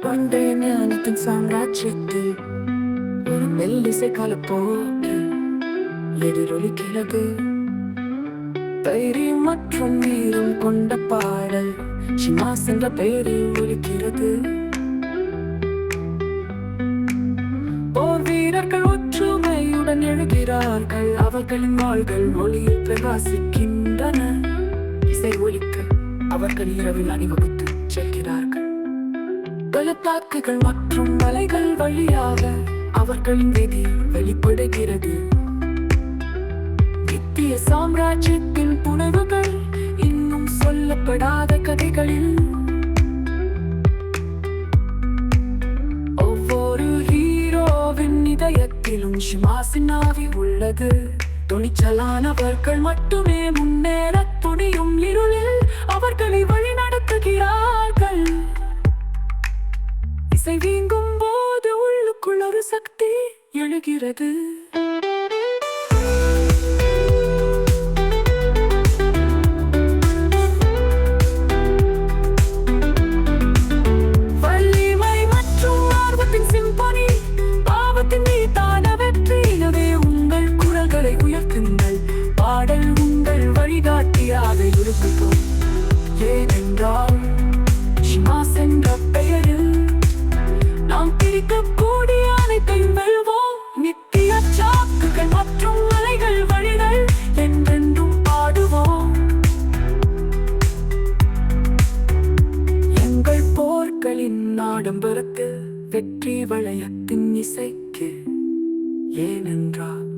பண்டைய ஞானத்தின் சாம்ராஜ்யத்தில் ஒரு மெல்லிசை கலப்போக்கு எதிரொலிக்கிறது. தைரியம் மற்றும் வீரம் கொண்ட பாடல் ஷிமாஸ் என்ற பெயரில் ஒலிக்கிறது. போர் வீரர்கள் ஒற்றுமையுடன் எழுகிறார்கள். அவர்களின் வாள்கள் ஒளியில் பிரகாசிக்கின்றன. இசை ஒலிக்க அவர்கள் இரவில் அணிவகுத்து செல்கிறார்கள். பள்ளத்தாக்குகள் மற்றும் மலைகள் வழியாக அவர்களின் விதி வெளிப்படுகிறது. நித்திய சாம்ராஜ்யத்தின் புனைவுகள் இன்னும் சொல்லப்படாத கதைகளில் ஒவ்வொரு ஹீரோவின் இதயத்திலும் ஷிமாஸின் ஆவி உள்ளது. துணிச்சலானவர்கள் மட்டுமே முன்னேற துணியும். இருளில் அவர்களை வழி நடத்துகிறார்கள். இசை வீங்கும் போது உள்ளுக்குள் ஒரு சக்தி எழுகிறது. வலிமை மற்றும் ஆர்வத்தின் சிம்பொனி, பாவத்தின் மீதான வெற்றி. எனவே உங்கள் குரல்களை உயர்த்துங்கள். பாடல் உங்கள் வழிகாட்டியாக இருக்கட்டும். ஏனென்றால் ஷிமாஸ் என்ற பெயரில் நாம் பிரிக்கக்கூடிய அனைத்தையும் வெல்வோம். நித்திய சாக்குகள் மற்றும் மலைகள் வழிகள் என்றென்றும் பாடுவோம். எங்கள் போர்களின் ஆடம்பரத்தில் வெற்றி வளையத்தின் இசைக்கு. ஏனென்றால்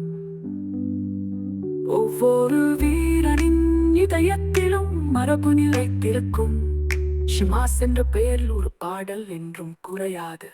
ஒவ்வொரு வீரனின் இதயத்திலும் மரபு நிலைத்திருக்கும். ஷிமாஸ் என்ற பெயரில் ஒரு பாடல் என்றும் குறையாது.